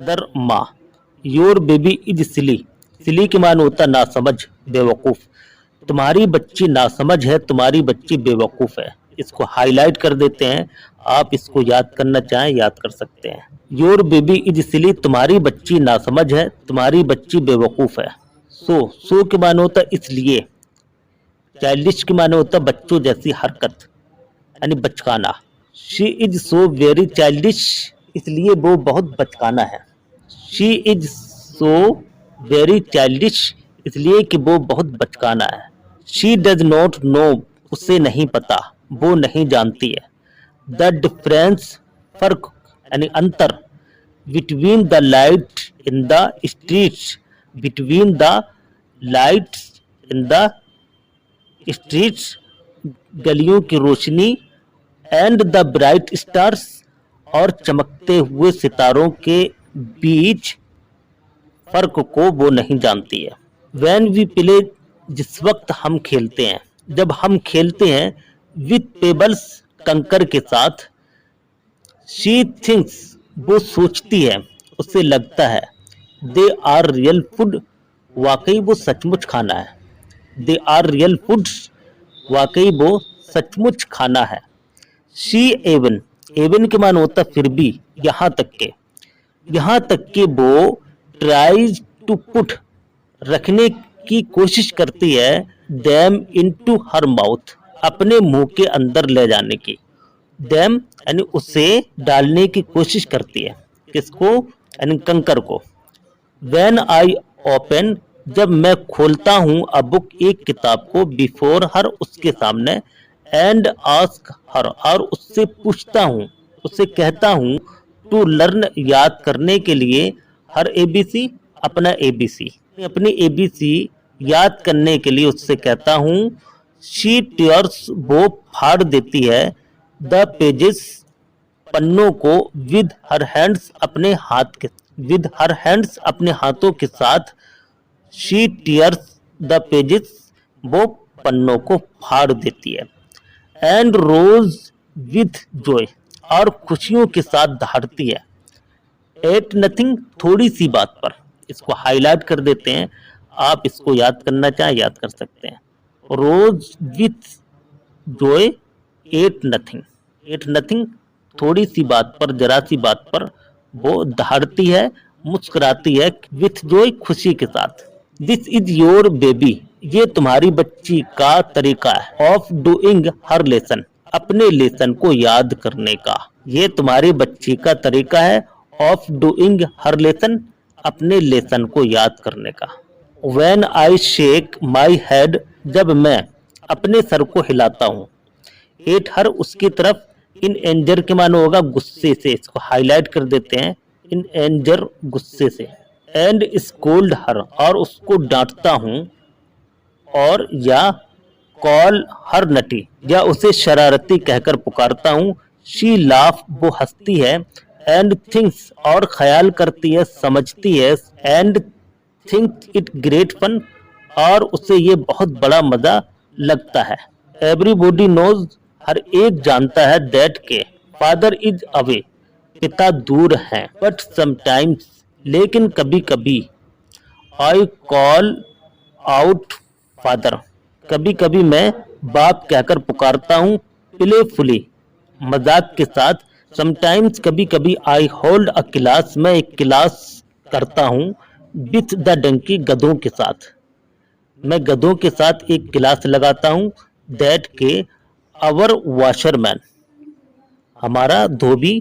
Mother माँ। Your baby is सिली। सिली के माने होता नासमझ, बेवकूफ। तुम्हारी बच्ची नासमझ है, तुम्हारी बच्ची बेवकूफ है। इसको हाईलाइट कर देते हैं। आप इसको याद करना चाहें याद कर सकते हैं। योर बेबी इज सिली, तुम्हारी बच्ची नासमझ है, तुम्हारी बच्ची बेवकूफ है। सो के माने होता इसलिए। चाइल्डिश के माने होता बच्चों जैसी हरकत, यानी बचकाना। She is so very childish, इसलिए वो बहुत बचकाना है। She is so very childish, इसलिए कि वो बहुत बचकाना है। शी डज नॉट नो, उसे नहीं पता, वो नहीं जानती है। द डिफरेंस, फर्क यानी अंतर। Between the light in the streets, between the lights in the streets, गलियों की रोशनी। एंड द ब्राइट स्टार्स, और चमकते हुए सितारों के बीच फर्क को वो नहीं जानती है। वैन वी प्ले, जिस वक्त हम खेलते हैं, जब हम खेलते हैं। विथ पेबल्स, कंकर के साथ। शी थिंक्स, वो सोचती है, उसे लगता है। दे आर रियल फूड, वाकई वो सचमुच खाना है। दे आर रियल फूड्स, वाकई वो सचमुच खाना है। शी एवन, एवन के मान होता फिर भी, यहाँ तक के। यहाँ तक कि वो ट्राइज टू पुट, रखने की कोशिश करती है। दैम इनटू हर माउथ, अपने मुंह के अंदर ले जाने की। दैम यानी उसे डालने की कोशिश करती है। किसको? यानी कंकर को। व्हेन आई ओपन, जब मैं खोलता हूँ अ बुक, एक किताब को। बिफोर हर, उसके सामने। एंड आस्क हर, और उससे पूछता हूँ, उससे कहता हूँ। टू लर्न, याद करने के लिए। हर एबीसी, अपना एबीसी, अपनी एबीसी याद करने के लिए उससे कहता हूँ। शी टीयर्स, वो फाड़ देती है। द पेजेस, पन्नों को। विद हर हैंड्स, अपने हाथ के। विद हर हैंड्स, अपने हाथों के साथ। शी टीयर्स द पेजेस, वो पन्नों को फाड़ देती है। एंड रोज विथ जॉय, और खुशियों के साथ दहाड़ती है। एट नथिंग, थोड़ी सी बात पर। इसको हाईलाइट कर देते हैं। आप इसको याद करना चाहें याद कर सकते हैं। Rose with joy, at nothing. At nothing, थोड़ी सी बात पर, जरा सी बात पर वो दहाड़ती है, मुस्कुराती है। विथ जॉय, खुशी के साथ। दिस इज योर बेबी, ये तुम्हारी बच्ची का तरीका है। ऑफ डूइंग हर लेसन, अपने लेसन को याद करने का। ये तुम्हारी बच्ची का तरीका है। ऑफ डूइंग हर लेसन, अपने लेसन को याद करने का। When I shake my head, जब मैं अपने सर को हिलाता हूँ। एट हर, उसकी तरफ। इन एंजर के मानो होगा गुस्से से, इसको हाईलाइट कर देते हैं। इन एंजर, गुस्से से। एंड स्कोल्ड हर, और उसको डांटता हूँ। और या कॉल हर नटी, या उसे शरारती कहकर पुकारता हूँ। शी लाफ, वो हंसती है। एंड थिंक्स, और ख्याल करती है, समझती है। And think it great fun, और उसे ये बहुत बड़ा मजा लगता है। एवरीबॉडी नोज, हर एक जानता है। दैट के फादर इज अवे, पिता दूर हैं। बट समटाइम्स, लेकिन कभी कभी। आई कॉल आउट फादर, कभी कभी मैं बाप कहकर पुकारता हूँ। प्लेफुली, मजाक के साथ। समटाइम्स, कभी कभी। आई होल्ड अ क्लास, मैं एक क्लास करता हूँ। विथ द डंकी, गधों के साथ। मैं गधों के साथ एक क्लास लगाता हूँ। दैट के अवर वॉशरमैन, हमारा धोबी।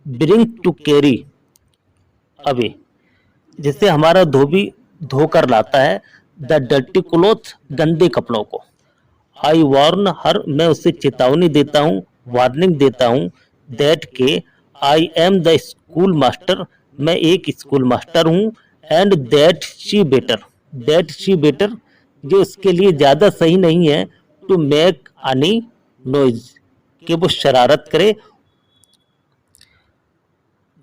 ब्रिंग टू कैरी अवे, जिससे हमारा धोबी धोकर लाता है। द डर्टी क्लोथ, गंदे कपड़ों को। आई वार्न हर, मैं उसे चेतावनी देता हूँ, वार्निंग देता हूँ। दैट के I am the school master, मैं एक स्कूल मास्टर हूँ। And that she better, that she better, जो उसके लिए ज़्यादा सही नहीं है। टू मेक एनी नॉइज, कि वो शरारत करे।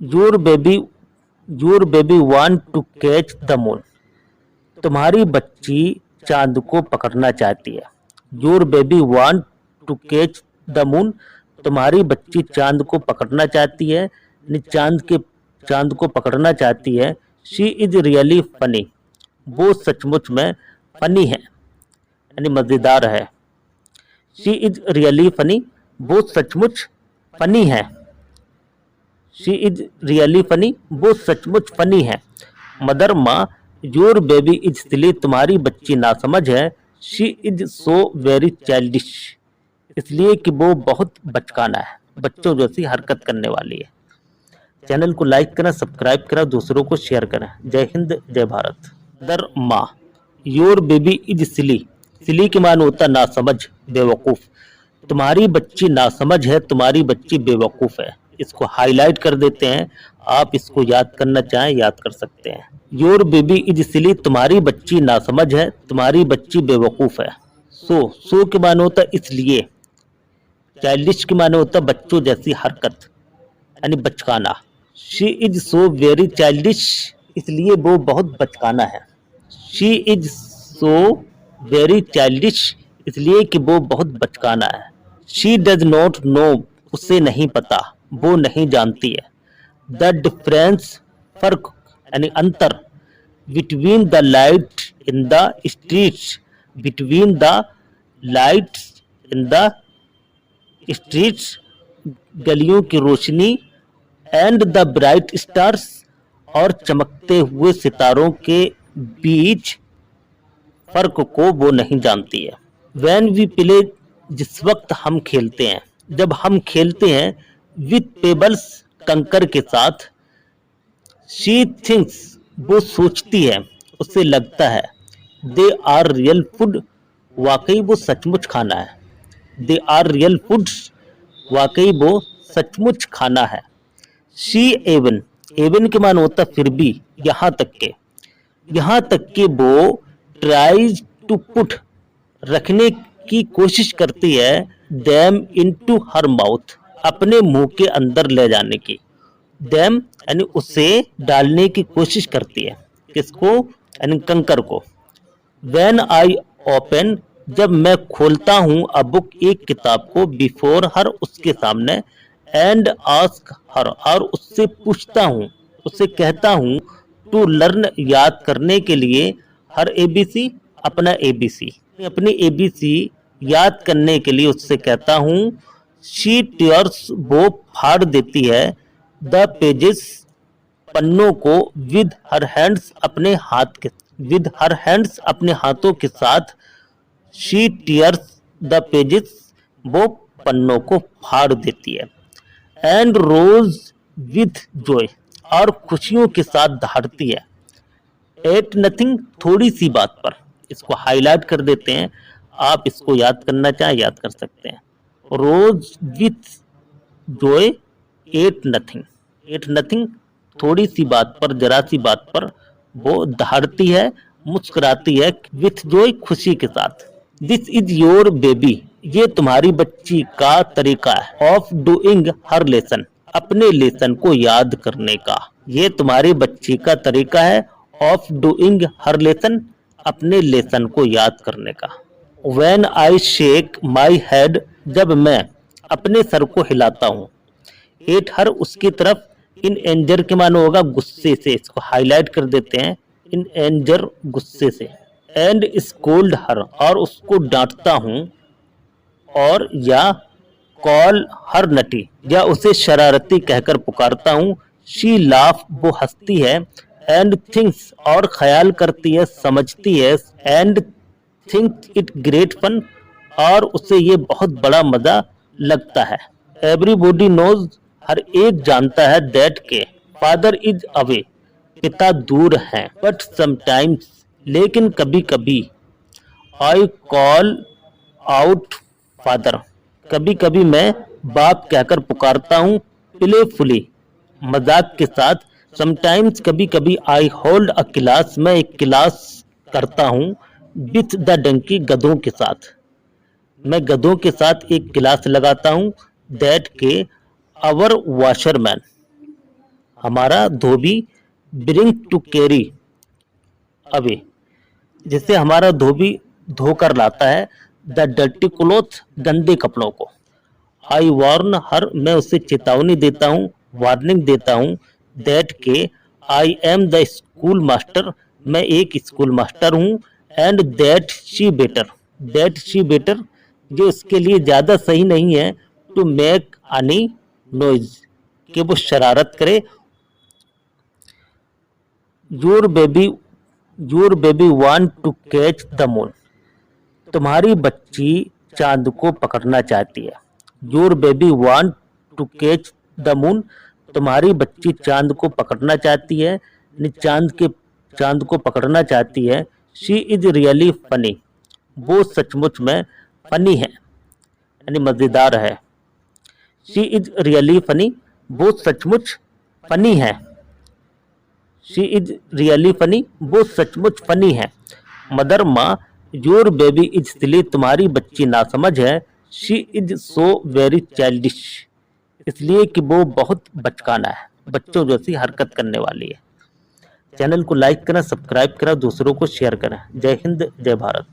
Your baby, your baby want to catch the moon, तुम्हारी बच्ची चांद को पकड़ना चाहती है। Your baby want to catch the moon, तुम्हारी बच्ची चांद को पकड़ना चाहती है। चांद के चांद को पकड़ना चाहती है। शी इज रियली फनी, वो सचमुच में फनी है यानी मजेदार है। शी इज रियली फनी, वो सचमुच फनी है। शी इज रियली फनी, वो सचमुच फनी है। मदर माँ, योर बेबी इज सिली, तुम्हारी बच्ची नासमझ है। She is so very childish, इसलिए कि वो बहुत बचकाना है, बच्चों जैसी हरकत करने वाली है। चैनल को लाइक करें, सब्सक्राइब करें, दूसरों को शेयर करें। जय हिंद, जय भारत। मदर माँ, योर बेबी इज सिली, सिली के मानो होता नासमझ, बेवकूफ। तुम्हारी बच्ची नासमझ है, तुम्हारी बच्ची बेवकूफ है। इसको हाईलाइट कर देते हैं, आप इसको याद करना चाहें याद कर सकते हैं। योर बेबी इज सिली, तुम्हारी बच्ची नासमझ है, तुम्हारी बच्ची बेवकूफ है। सो के मानो होता इसलिए। चाइल्डिश के मानो होता बच्चों जैसी हरकत यानी बचकाना। She is so very childish, इसलिए वो बहुत बचकाना है। She is so very childish, इसलिए कि वो बहुत बचकाना है। शी डज नॉट नो, उसे नहीं पता, वो नहीं जानती है। द डिफरेंस, फर्क यानी अंतर। Between the light in the streets, between the lights in the streets, गलियों की रोशनी। एंड द ब्राइट स्टार्स, और चमकते हुए सितारों के बीच फर्क को वो नहीं जानती है। वैन वी प्ले, जिस वक्त हम खेलते हैं, जब हम खेलते हैं। विथ पेबल्स, कंकर के साथ। शी थिंक्स, वो सोचती है, उसे लगता है। दे आर रियल फूड, वाकई वो सचमुच खाना है। दे आर रियल फूड्स, वाकई वो सचमुच खाना है। शी एवन, एवन के मान होता फिर भी, यहाँ तक के, यहाँ तक के वो ट्राइज टू पुट, रखने की कोशिश करती है। दैम इनटू हर माउथ, अपने मुंह के अंदर ले जाने की। दैम यानी उसे डालने की कोशिश करती है, किसको यानी कंकर को। व्हेन आई ओपन, जब मैं खोलता हूं अ बुक, एक किताब को। बिफोर हर, उसके सामने। एंड आस्क हर, और उससे पूछता हूं, उससे कहता हूं। टू लर्न, याद करने के लिए। हर एबीसी, अपना एबीसी, अपनी एबीसी याद करने के लिए उससे कहता हूं। शी टीयर्स, वो फाड़ देती है। द पेजेस, पन्नों को। विद हर हैंड्स, अपने हाथ के, विद हर हैंड्स, अपने हाथों के साथ। शी टीयर्स द पेजेस, वो पन्नों को फाड़ देती है। एंड रोज विथ जॉय, और खुशियों के साथ दहाड़ती है। एट नथिंग, थोड़ी सी बात पर। इसको हाईलाइट कर देते हैं, आप इसको याद करना चाहें याद कर सकते हैं। Rose with joy, at nothing, at nothing, थोड़ी सी बात पर, जरा सी बात पर वो दहाड़ती है, मुस्कुराती है। विथ जॉय, खुशी के साथ। दिस इज योर बेबी, ये तुम्हारी बच्ची का तरीका है। ऑफ डूइंग हर लेसन, अपने लेसन को याद करने का। ये तुम्हारी बच्ची का तरीका है। ऑफ डूइंग हर लेसन, अपने लेसन को याद करने का। When I shake my head, जब मैं अपने सर को हिलाता हूँ। एट हर, उसकी तरफ। इन एंजर के मानो होगा गुस्से से, इसको हाईलाइट कर देते हैं। इन एंजर, गुस्से से। एंड स्कोल्ड हर, और उसको डांटता हूँ। और या कॉल हर नटी, या उसे शरारती कहकर पुकारता हूँ। शी लाफ, वो हंसती है। एंड थिंक्स, और ख्याल करती है, समझती है। And think it great fun, और उसे ये बहुत बड़ा मजा लगता है। एवरीबॉडी नोज, हर एक जानता है। दैट के फादर इज अवे, पिता दूर हैं। बट समटाइम्स, लेकिन कभी कभी। आई कॉल आउट फादर, कभी कभी मैं बाप कहकर पुकारता हूँ। प्लेफुली, मजाक के साथ। समटाइम्स, कभी कभी। आई होल्ड अ क्लास, मैं एक क्लास करता हूँ। विथ द डंकी, गधों के साथ, मैं गधों के साथ एक क्लास लगाता हूँ। दैट के अवर वॉशरमैन, हमारा धोबी। ब्रिंग टू कैरी अवे, जिससे हमारा धोबी धोकर लाता है। द डर्टी क्लोथ, गंदे कपड़ों को। आई वार्न हर, मैं उसे चेतावनी देता हूँ, वार्निंग देता हूँ। दैट के I am the school master, मैं एक स्कूल मास्टर हूँ, एंड दैट शी बेटर, जो इसके लिए ज़्यादा सही नहीं है, टू मेक एनी नॉइज, कि वो शरारत करे। Your baby want to catch the moon, तुम्हारी बच्ची चांद को पकड़ना चाहती है। Your baby want to catch the moon, तुम्हारी बच्ची चांद को पकड़ना चाहती है, यानी चांद को पकड़ना चाहती है। शी इज रियली फनी, वो सचमुच में फनी है, यानी मजेदार है। शी इज रियली फनी, वो सचमुच फनी है। शी इज रियली फनी, वो सचमुच फनी है। मदर माँ, योर बेबी इज सिली, तुम्हारी बच्ची नासमझ है। She is so very childish, इसलिए कि वो बहुत बचकाना है, बच्चों जैसी हरकत करने वाली है। चैनल को लाइक करें, सब्सक्राइब करें, दूसरों को शेयर करें। जय हिंद, जय भारत।